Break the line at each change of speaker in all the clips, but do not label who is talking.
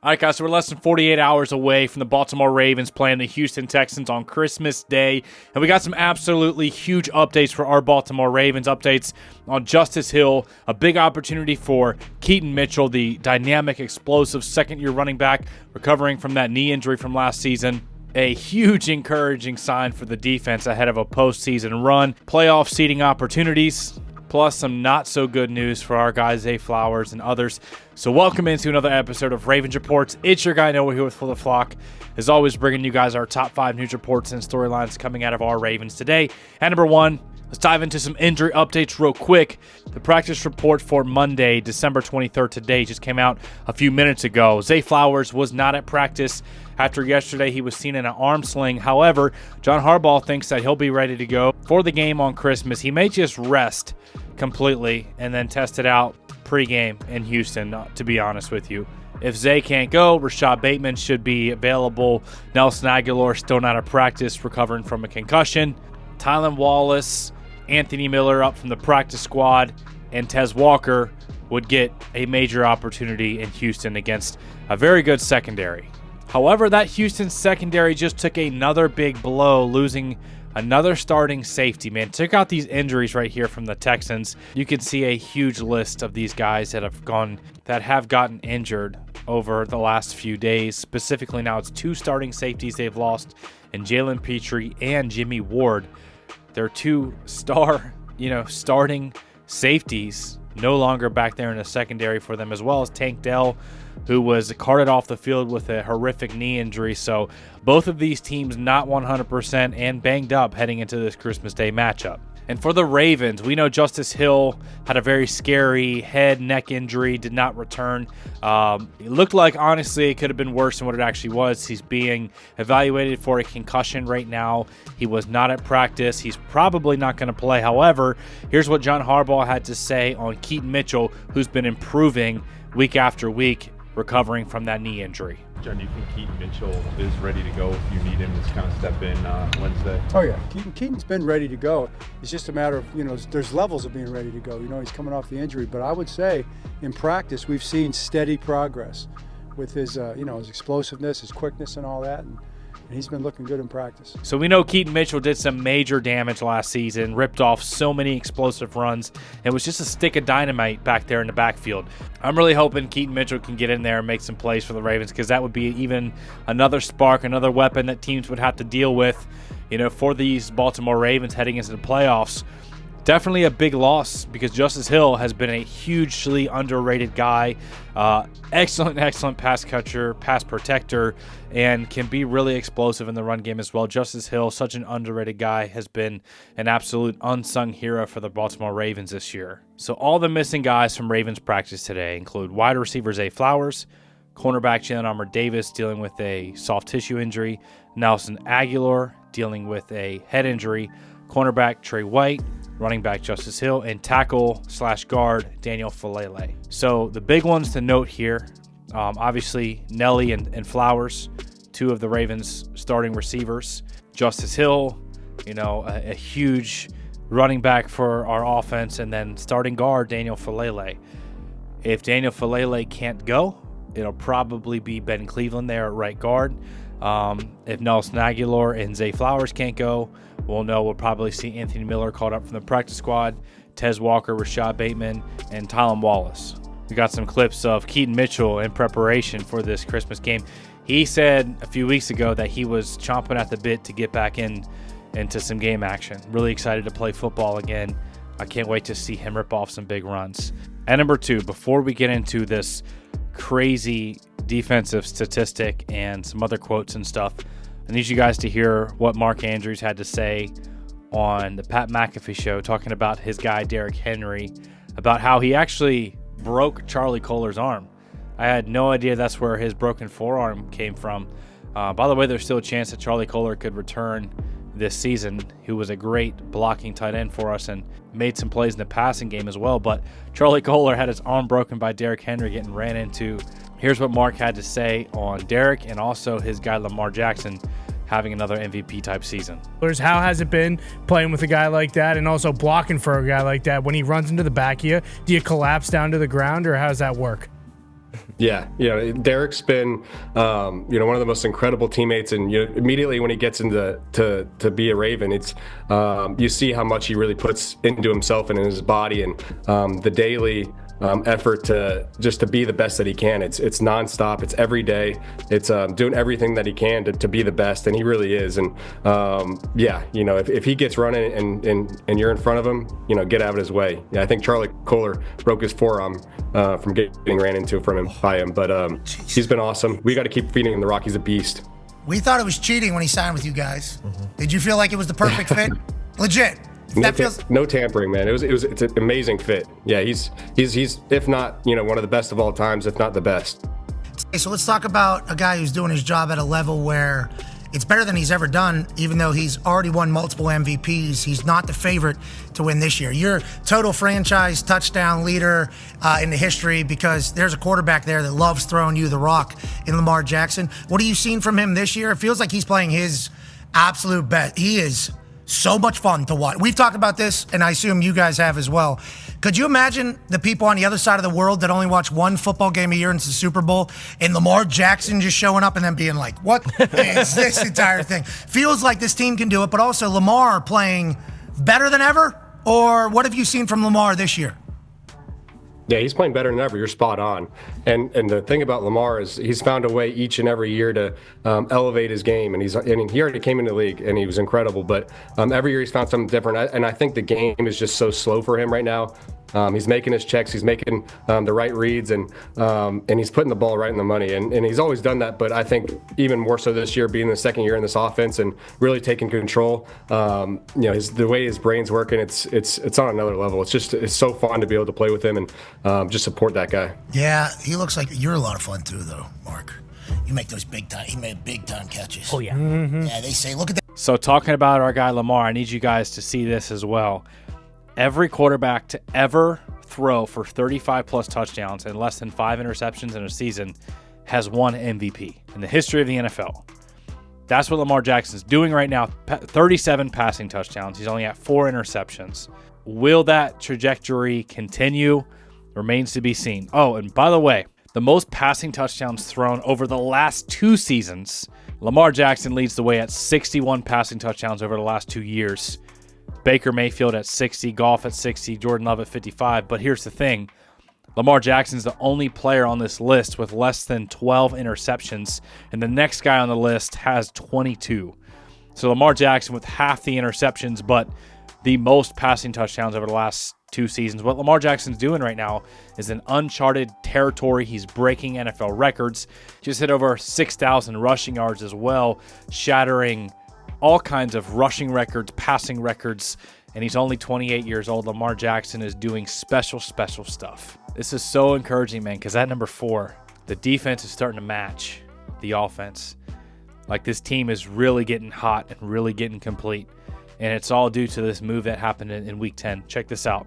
All right, guys, so we're less than 48 hours away from the Baltimore Ravens playing the Houston Texans on Christmas Day, and we got some absolutely huge updates for our Baltimore Ravens. Updates on Justice Hill, a big opportunity for Keaton Mitchell, the dynamic, explosive second-year running back recovering from that knee injury from last season. A huge encouraging sign for the defense ahead of a postseason run, playoff seeding opportunities, plus some not-so-good news for our guys, Zay Flowers and others. So welcome into another episode of Ravens Reports. It's your guy Noah here with Full of Flock. As always, bringing you guys our top 5 news reports and storylines coming out of our Ravens today. At number 1, let's dive into some injury updates real quick. The practice report for Monday, December 23rd today just came out a few minutes ago. Zay Flowers was not at practice after yesterday he was seen in an arm sling. However, John Harbaugh thinks that he'll be ready to go for the game on Christmas. He may just rest completely and then test it out pregame in Houston, to be honest with you. If Zay can't go, Rashad Bateman should be available. Nelson Aguilar still not at practice, recovering from a concussion. Tylan Wallace, Anthony Miller up from the practice squad, and Tez Walker would get a major opportunity in Houston against a very good secondary. However, that Houston secondary just took another big blow, losing another starting safety, man. Check out these injuries right here from the Texans. You can see a huge list of these guys that have gotten injured over the last few days. Specifically now it's 2 starting safeties they've lost in Jalen Petrie and Jimmy Ward. They're 2 starting safeties no longer back there in the secondary for them, as well as Tank Dell, who was carted off the field with a horrific knee injury. So both of these teams not 100% and banged up heading into this Christmas Day matchup. And for the Ravens, we know Justice Hill had a very scary neck injury, did not return. It looked like, honestly, it could have been worse than what it actually was. He's being evaluated for a concussion right now. He was not at practice. He's probably not going to play. However, here's what John Harbaugh had to say on Keaton Mitchell, who's been improving week after week, recovering from that knee injury.
John, do you think Keaton Mitchell is ready to go if you need him to kind of step in Wednesday?
Oh, yeah. Keaton's been ready to go. It's just a matter of, there's levels of being ready to go. He's coming off the injury. But I would say in practice, we've seen steady progress with his, his explosiveness, his quickness and all that. And he's been looking good in practice.
So we know Keaton Mitchell did some major damage last season, ripped off so many explosive runs. It was just a stick of dynamite back there in the backfield. I'm really hoping Keaton Mitchell can get in there and make some plays for the Ravens, because that would be even another spark, another weapon that teams would have to deal with, for these Baltimore Ravens heading into the playoffs. Definitely a big loss, because Justice Hill has been a hugely underrated guy. Excellent pass catcher, pass protector, and can be really explosive in the run game as well. Justice Hill, such an underrated guy, has been an absolute unsung hero for the Baltimore Ravens this year. So all the missing guys from Ravens practice today include wide receiver Zay Flowers, cornerback Jalen Armour Davis dealing with a soft tissue injury, Nelson Aguilar dealing with a head injury, cornerback Trey White, running back Justice Hill, and tackle/guard Daniel Falele. So the big ones to note here, obviously Nelly and Flowers, 2 of the Ravens' starting receivers. Justice Hill, a huge running back for our offense, and then starting guard Daniel Falele. If Daniel Falele can't go, it'll probably be Ben Cleveland there at right guard. If Nelson Aguilar and Zay Flowers can't go, we'll probably see Anthony Miller called up from the practice squad, Tez Walker, Rashad Bateman, and Tylan Wallace. We got some clips of Keaton Mitchell in preparation for this Christmas game. He said a few weeks ago that he was chomping at the bit to get back into some game action. Really excited to play football again. I can't wait to see him rip off some big runs. At number 2, before we get into this crazy defensive statistic and some other quotes and stuff, I need you guys to hear what Mark Andrews had to say on the Pat McAfee show, talking about his guy Derrick Henry, about how he actually broke Charlie Kolar's arm. I had no idea that's where his broken forearm came from. By the way, there's still a chance that Charlie Kolar could return this season, who was a great blocking tight end for us and made some plays in the passing game as well. But Charlie Kolar had his arm broken by Derrick Henry getting ran into. Here's what Mark had to say on Derrick and also his guy Lamar Jackson having another MVP type season.
How has it been playing with a guy like that and also blocking for a guy like that? When he runs into the back of you, do you collapse down to the ground, or how does that work?
Yeah, Derek's been, one of the most incredible teammates, and immediately when he gets into to be a Raven, it's you see how much he really puts into himself and in his body, and the daily effort to be the best that he can. It's nonstop. It's every day. It's doing everything that he can to be the best, and he really is. And if he gets running and you're in front of him, get out of his way. Yeah, I think Charlie Kohler broke his forearm from getting ran into by him, but he's been awesome. We got to keep feeding him the rock. He's a beast.
We thought it was cheating when he signed with you guys. Mm-hmm. Did you feel like it was the perfect fit? Legit.
No tampering, man. It's an amazing fit. Yeah, he's if not one of the best of all times, if not the best.
Okay, so let's talk about a guy who's doing his job at a level where it's better than he's ever done, even though he's already won multiple MVPs. He's not the favorite to win this year. You're total franchise touchdown leader in the history because there's a quarterback there that loves throwing you the rock in Lamar Jackson. What have you seen from him this year? It feels like he's playing his absolute best. He is so much fun to watch. We've talked about this, and I assume you guys have as well. Could you imagine the people on the other side of the world that only watch one football game a year, and it's the Super Bowl, and Lamar Jackson just showing up and then being like, what is this entire thing? Feels like this team can do it, but also Lamar playing better than ever? Or what have you seen from Lamar this year?
Yeah, he's playing better than ever. You're spot on. And the thing about Lamar is he's found a way each and every year to elevate his game. And he already came into the league and he was incredible. But every year he's found something different. And I think the game is just so slow for him right now. He's making his checks. He's making the right reads, and he's putting the ball right in the money. And he's always done that, but I think even more so this year, being the second year in this offense and really taking control. The way his brain's working, it's on another level. It's so fun to be able to play with him and just support that guy.
Yeah, he looks like you're a lot of fun too, though, Mark. You make those he made big time catches.
Oh yeah.
Mm-hmm. Yeah, they say look at that.
So talking about our guy Lamar, I need you guys to see this as well. Every quarterback to ever throw for 35 plus touchdowns and less than 5 interceptions in a season has won MVP in the history of the NFL. That's what Lamar Jackson's doing right now. 37 passing touchdowns. He's only at 4 interceptions. Will that trajectory continue? Remains to be seen. Oh, and by the way, the most passing touchdowns thrown over the last 2 seasons, Lamar Jackson leads the way at 61 passing touchdowns over the last 2 years. Baker Mayfield at 60, Goff at 60, Jordan Love at 55. But here's the thing. Lamar Jackson's the only player on this list with less than 12 interceptions, and the next guy on the list has 22. So Lamar Jackson with half the interceptions, but the most passing touchdowns over the last 2 seasons. What Lamar Jackson's doing right now is an uncharted territory. He's breaking NFL records. Just hit over 6,000 rushing yards as well, shattering all kinds of rushing records, passing records, and he's only 28 years old. Lamar Jackson is doing special stuff. This is so encouraging, man, because at number 4, the defense is starting to match the offense. Like, this team is really getting hot and really getting complete, and it's all due to this move that happened in Week 10. Check this out.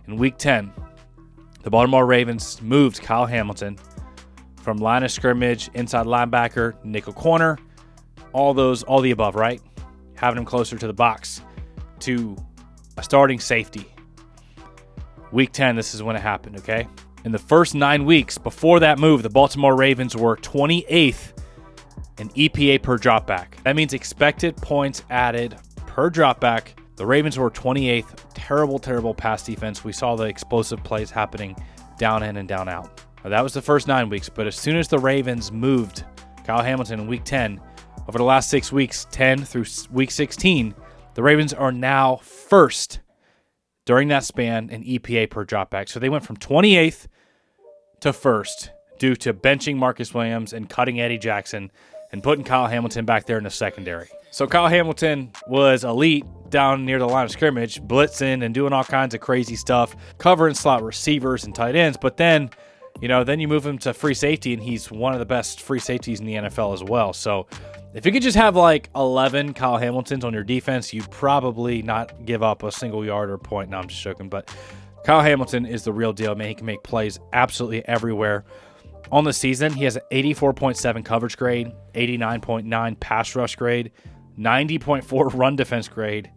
In Week 10, the Baltimore Ravens moved Kyle Hamilton from line of scrimmage, inside linebacker, nickel corner, all the above, right? Having him closer to the box, to a starting safety. Week 10, this is when it happened, okay? In the first 9 weeks before that move, the Baltimore Ravens were 28th in EPA per dropback. That means expected points added per dropback. The Ravens were 28th. Terrible pass defense. We saw the explosive plays happening down in and down out. Now, that was the first 9 weeks, but as soon as the Ravens moved Kyle Hamilton in Week 10, over the last 6 weeks, 10 through Week 16, the Ravens are now first during that span in EPA per dropback. So they went from 28th to first due to benching Marcus Williams and cutting Eddie Jackson and putting Kyle Hamilton back there in the secondary. So Kyle Hamilton was elite down near the line of scrimmage, blitzing and doing all kinds of crazy stuff, covering slot receivers and tight ends. But then you move him to free safety, and he's one of the best free safeties in the NFL as well. So if you could just have like 11 Kyle Hamiltons on your defense, you'd probably not give up a single yard or point. No, I'm just joking. But Kyle Hamilton is the real deal, man. He can make plays absolutely everywhere. On the season, he has an 84.7 coverage grade, 89.9 pass rush grade, 90.4 run defense grade,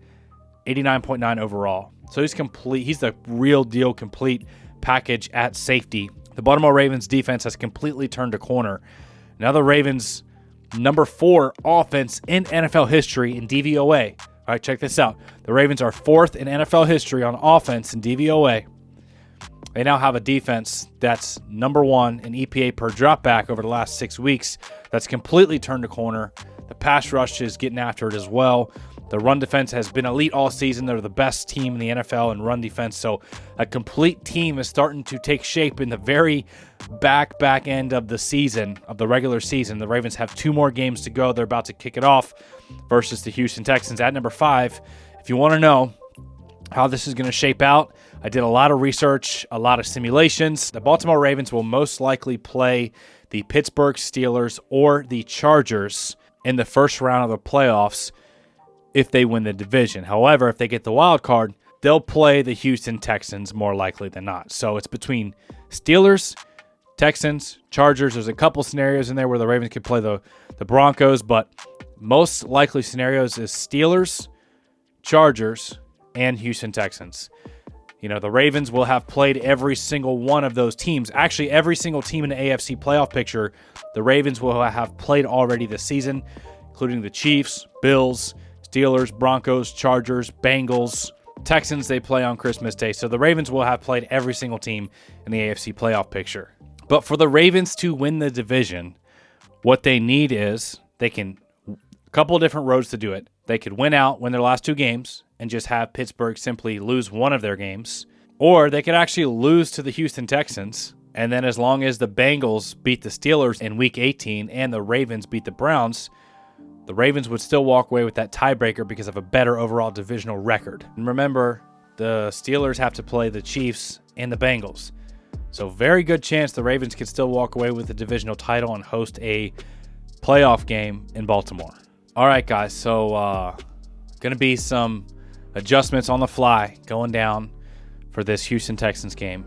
89.9 overall. So he's complete. He's the real deal complete package at safety. The Baltimore Ravens defense has completely turned a corner. Now the Ravens' number 4 offense in NFL history in DVOA. All right, check this out. The Ravens are 4th in NFL history on offense in DVOA. They now have a defense that's number 1 in EPA per dropback over the last 6 weeks. That's completely turned a corner. The pass rush is getting after it as well. The run defense has been elite all season. They're the best team in the NFL in run defense. So a complete team is starting to take shape in the very back end of the season, of the regular season. The Ravens have 2 more games to go. They're about to kick it off versus the Houston Texans at number 5. If you want to know how this is going to shape out, I did a lot of research, a lot of simulations. The Baltimore Ravens will most likely play the Pittsburgh Steelers or the Chargers in the first round of the playoffs if they win the division. However, if they get the wild card, they'll play the Houston Texans more likely than not. So it's between Steelers, Texans, Chargers. There's a couple scenarios in there where the Ravens could play the Broncos, but most likely scenarios is Steelers, Chargers, and Houston Texans. You know, the Ravens will have played every single one of those teams. Actually, every single team in the AFC playoff picture, the Ravens will have played already this season, including the Chiefs, Bills, Steelers, Broncos, Chargers, Bengals, Texans. They play on Christmas Day. So the Ravens will have played every single team in the AFC playoff picture. But for the Ravens to win the division, what they need is a couple of different roads to do it. They could win their last 2 games and just have Pittsburgh simply lose one of their games. Or they could actually lose to the Houston Texans. And then as long as the Bengals beat the Steelers in Week 18 and the Ravens beat the Browns, the Ravens would still walk away with that tiebreaker because of a better overall divisional record. And remember, the Steelers have to play the Chiefs and the Bengals. So very good chance the Ravens could still walk away with the divisional title and host a playoff game in Baltimore. All right, guys, so going to be some adjustments on the fly going down for this Houston Texans game.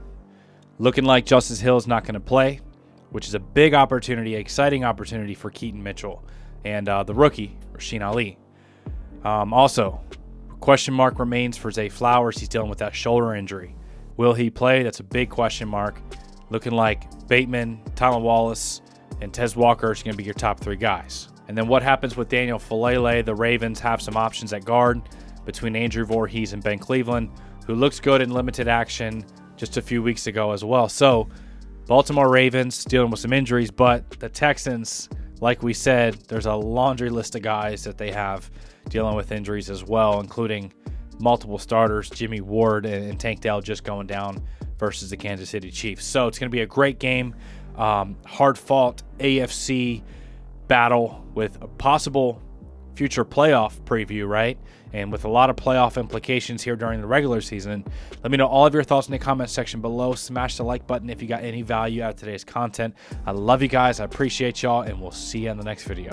Looking like Justice Hill is not going to play, which is a big opportunity, exciting opportunity for Keaton Mitchell and the rookie, Rasheen Ali. Also, question mark remains for Zay Flowers. He's dealing with that shoulder injury. Will he play? That's a big question mark. Looking like Bateman, Tylan Wallace, and Tez Walker are going to be your top 3 guys. And then what happens with Daniel Falele? The Ravens have some options at guard between Andrew Voorhees and Ben Cleveland, who looks good in limited action just a few weeks ago as well. So Baltimore Ravens dealing with some injuries, but the Texans, like we said, there's a laundry list of guys that they have dealing with injuries as well, including multiple starters, Jimmy Ward and Tank Dell just going down versus the Kansas City Chiefs. So it's going to be a great game, hard-fought AFC battle with a possible future playoff preview, right? And with a lot of playoff implications here during the regular season. Let me know all of your thoughts in the comment section below. Smash the like button if you got any value out of today's content. I love you guys. I appreciate y'all, and we'll see you in the next video.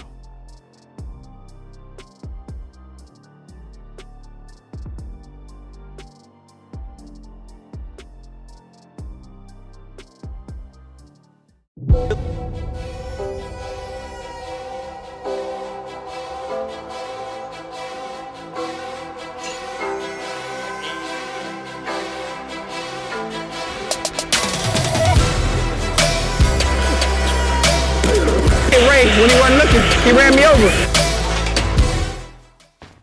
When he wasn't looking, he ran me over.